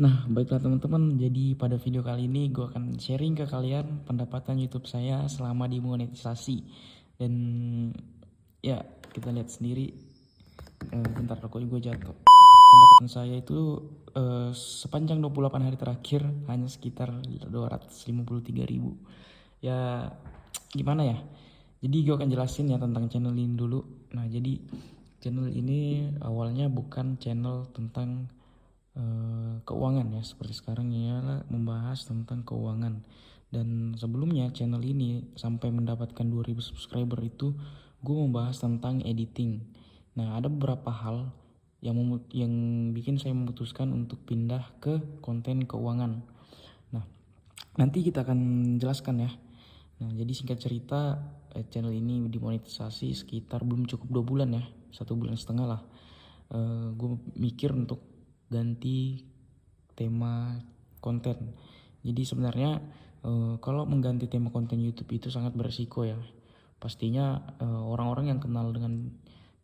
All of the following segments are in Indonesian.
Nah, baiklah teman-teman, jadi pada video kali ini gue akan sharing ke kalian pendapatan YouTube saya selama dimonetisasi. Dan ya, kita lihat sendiri, bentar kok gue jatuh. Pendapatan saya itu sepanjang 28 hari terakhir hanya sekitar 253.000. Ya, gimana ya? Jadi gue akan jelasin ya tentang channel ini dulu. Nah, jadi channel ini awalnya bukan channel tentang keuangan ya, seperti sekarang ialah membahas tentang keuangan. Dan sebelumnya channel ini sampai mendapatkan 2000 subscriber itu gue membahas tentang editing. Nah, ada beberapa hal yang bikin saya memutuskan untuk pindah ke konten keuangan. Nah, nanti kita akan jelaskan ya. Nah, jadi singkat cerita, channel ini dimonetisasi sekitar belum cukup 2 bulan ya, 1,5 bulan lah. Gue mikir untuk ganti tema konten. Jadi sebenarnya kalau mengganti tema konten YouTube itu sangat beresiko ya. Pastinya orang-orang yang kenal dengan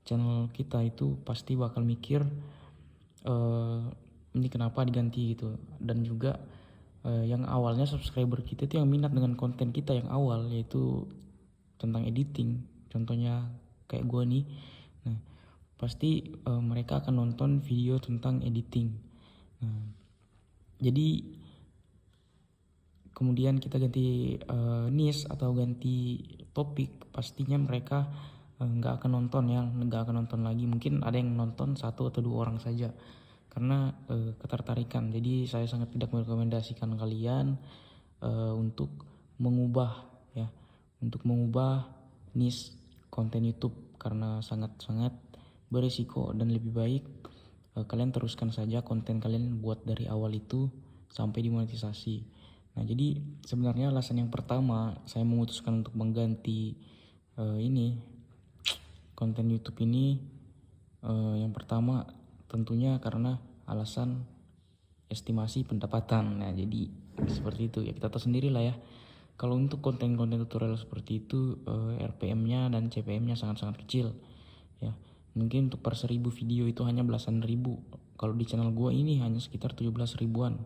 channel kita itu pasti bakal mikir ini kenapa diganti gitu. Dan juga yang awalnya subscriber kita itu yang minat dengan konten kita yang awal, yaitu tentang editing. Contohnya kayak gue nih. Nah, pasti mereka akan nonton video tentang editing. Nah, jadi kemudian kita ganti niche atau ganti topik, pastinya mereka nggak akan nonton ya, nggak akan nonton lagi. Mungkin ada yang nonton 1 atau 2 orang saja karena ketertarikan. Jadi saya sangat tidak merekomendasikan kalian untuk mengubah ya, untuk mengubah niche konten YouTube karena sangat-sangat berisiko. Dan lebih baik kalian teruskan saja konten kalian buat dari awal itu sampai dimonetisasi. Nah, jadi sebenarnya alasan yang pertama saya memutuskan untuk mengganti ini konten YouTube ini, yang pertama tentunya karena alasan estimasi pendapatan. Nah, jadi seperti itu ya, kita tahu sendiri lah ya. Kalau untuk konten-konten tutorial seperti itu RPM-nya dan CPM-nya sangat-sangat kecil ya. Mungkin untuk per 1000 video itu hanya belasan ribu. Kalau di channel gua ini hanya sekitar 17 ribuan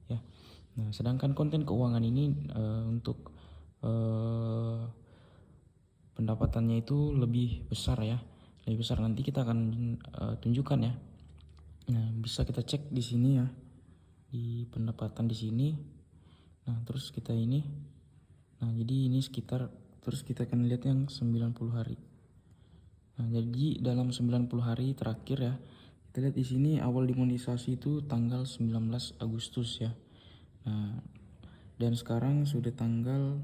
ya. Nah, sedangkan konten keuangan ini untuk pendapatannya itu lebih besar ya, lebih besar. Nanti kita akan tunjukkan ya. Nah, bisa kita cek di sini ya, di pendapatan di sini. Nah, terus kita ini, nah jadi ini sekitar, terus kita akan lihat yang 90 hari. Nah, jadi dalam 90 hari terakhir ya, kita lihat di sini awal dimonetisasi itu tanggal 19 Agustus ya. Nah, dan sekarang sudah tanggal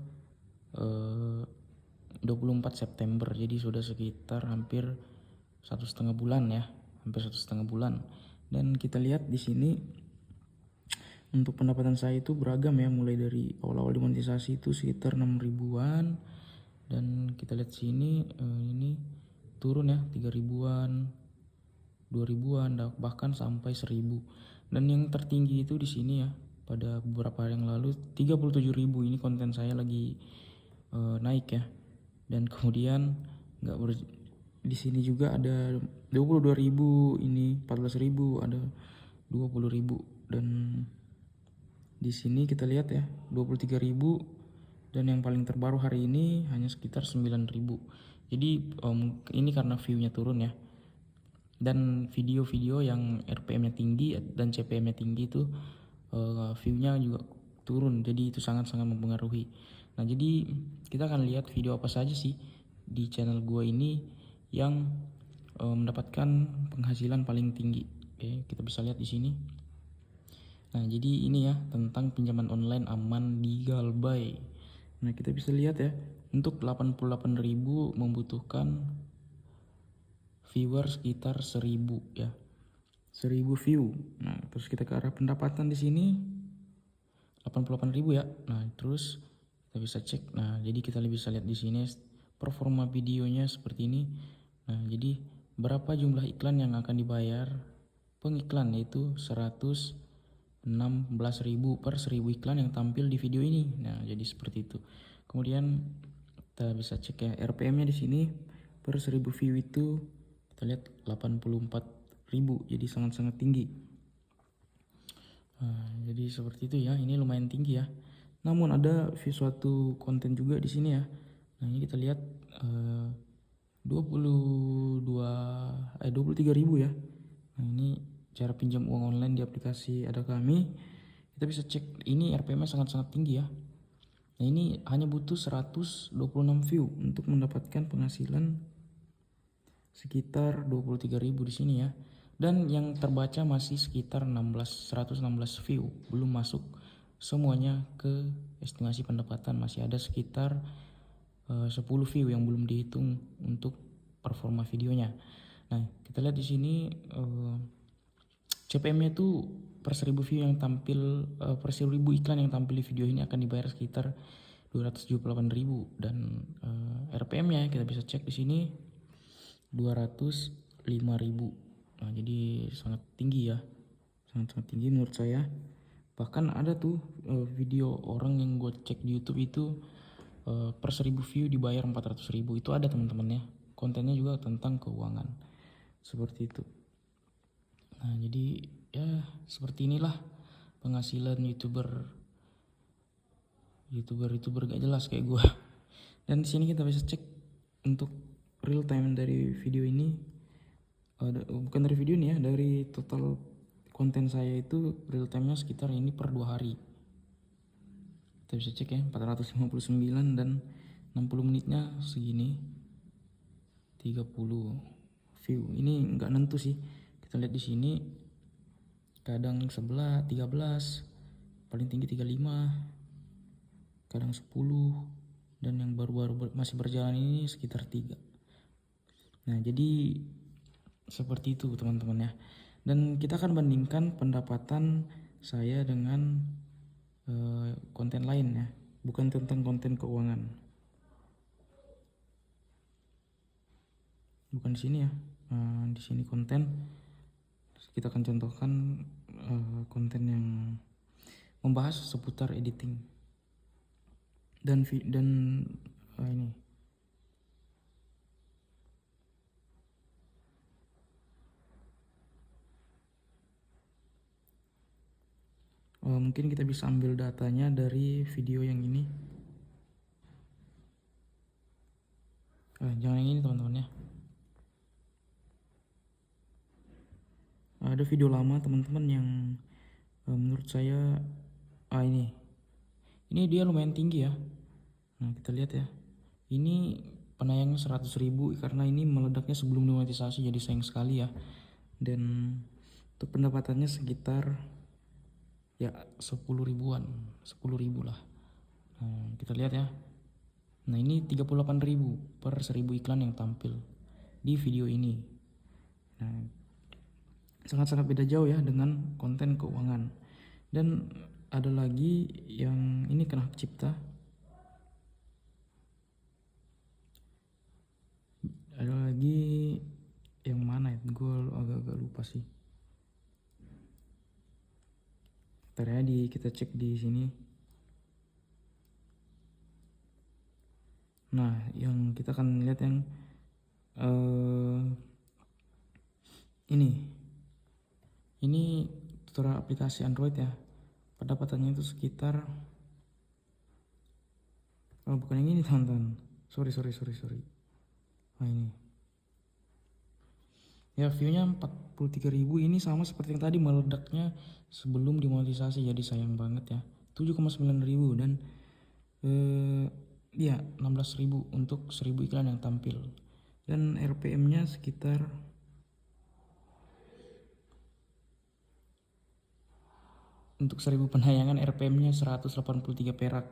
24 September, jadi sudah sekitar hampir 1,5 bulan ya, hampir 1,5 bulan. Dan kita lihat di sini untuk pendapatan saya itu beragam ya, mulai dari awal-awal dimonetisasi itu sekitar 6 ribuan, dan kita lihat sini ini turun ya, 3 ribuan, 2 ribuan, bahkan sampai 1000. Dan yang tertinggi itu di sini ya, pada beberapa hari yang lalu 37.000. Ini konten saya lagi naik ya. Dan kemudian di sini juga ada 22.000, ini 14.000, ada 20.000. Dan di sini kita lihat ya 23.000, dan yang paling terbaru hari ini hanya sekitar 9.000. Jadi ini karena view-nya turun ya. Dan video-video yang RPM-nya tinggi dan CPM-nya tinggi itu view-nya juga turun. Jadi itu sangat-sangat mempengaruhi. Nah, jadi kita akan lihat video apa saja sih di channel gue ini yang mendapatkan penghasilan paling tinggi. Oke, kita bisa lihat di sini. Nah, jadi ini ya tentang pinjaman online aman di Galbay. Nah, kita bisa lihat ya, untuk 88.000 membutuhkan viewer sekitar 1000 ya. 1000 view. Nah, terus kita ke arah pendapatan di sini 88.000 ya. Nah, terus kita bisa cek. Nah, jadi kita bisa lihat di sini performa videonya seperti ini. Nah, jadi berapa jumlah iklan yang akan dibayar pengiklan, yaitu 116.000 per 1000 iklan yang tampil di video ini. Nah, jadi seperti itu. Kemudian kita bisa cek ya RPM-nya di sini per 1000 view itu kita lihat 84.000, jadi sangat-sangat tinggi. Nah, jadi seperti itu ya, ini lumayan tinggi ya. Namun ada suatu konten juga di sini ya. Nah ini kita lihat 23.000 ya. Nah ini cara pinjam uang online di aplikasi Ada Kami. Kita bisa cek ini RPM-nya sangat-sangat tinggi ya. Nah ini hanya butuh 126 view untuk mendapatkan penghasilan sekitar 23.000 di sini ya. Dan yang terbaca masih sekitar 116 view, belum masuk semuanya ke estimasi pendapatan, masih ada sekitar 10 view yang belum dihitung untuk performa videonya. Nah, kita lihat di sini CPM-nya itu per 1000 view yang tampil, per 1000 iklan yang tampil di video ini akan dibayar sekitar 278.000 dan RPM-nya kita bisa cek di sini 205.000. Nah, jadi sangat tinggi ya. Sangat tinggi menurut saya. Bahkan ada tuh video orang yang gue cek di YouTube itu per 1000 view dibayar 400.000. Itu ada teman-teman ya. Kontennya juga tentang keuangan. Seperti itu. Nah, jadi ya seperti inilah penghasilan YouTuber gak jelas kayak gue. Dan di sini kita bisa cek untuk real time dari video ini, bukan dari video ini ya, dari total konten saya itu real time-nya sekitar ini per 2 hari. Kita bisa cek ya, 459 dan 60 menitnya segini 30 view. Ini nggak nentu sih. Kita lihat di sini kadang 11, 13, paling tinggi 35, kadang 10, dan yang baru-baru masih berjalan ini sekitar 3. Nah, jadi seperti itu teman-teman ya. Dan kita akan bandingkan pendapatan saya dengan konten lain ya, bukan tentang konten keuangan. Bukan di sini ya. Di sini konten. Kita akan contohkan konten yang membahas seputar editing dan ini. Mungkin kita bisa ambil datanya dari video yang ini. Jangan yang ini teman-teman ya. Ada video lama teman-teman yang menurut saya ini dia lumayan tinggi ya. Nah, kita lihat ya. Ini penayangnya 100.000 karena ini meledaknya sebelum dimonetisasi, jadi sayang sekali ya. Dan untuk pendapatannya sekitar ya 10 ribuan, 10.000 lah. Nah, kita lihat ya. Nah, ini 38.000 per 1000 iklan yang tampil di video ini. Nah, sangat-sangat beda jauh ya dengan konten keuangan. Dan ada lagi yang ini kena hak cipta. Ada lagi yang mana ya? Gue agak-agak lupa sih. Ntar ya, kita cek di sini. Nah, yang kita akan lihat yang ini tutorial aplikasi Android ya. Pendapatannya itu sekitar bukan yang ini teman-teman. Sorry. Nah, ini. Ya, viewnya 43.000. Ini sama seperti yang tadi, meledaknya sebelum dimonetisasi, jadi sayang banget ya. 7,9.000 dan ya 16.000 untuk 1000 iklan yang tampil. Dan RPM-nya sekitar untuk 1000 penayangan RPM-nya 183 perak.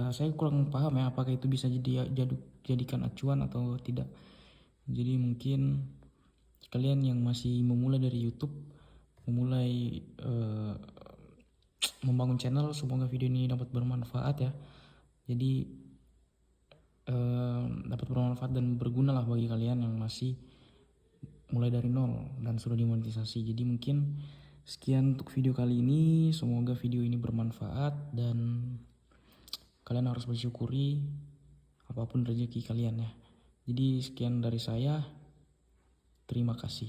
Saya kurang paham ya apakah itu bisa jadikan acuan atau tidak. Jadi mungkin kalian yang masih memulai dari YouTube, memulai membangun channel, semoga video ini dapat bermanfaat ya. Jadi dapat bermanfaat dan berguna lah bagi kalian yang masih mulai dari nol dan sudah dimonetisasi. Jadi mungkin sekian untuk video kali ini. Semoga video ini bermanfaat dan kalian harus bersyukuri apapun rezeki kalian ya. Jadi sekian dari saya. Terima kasih.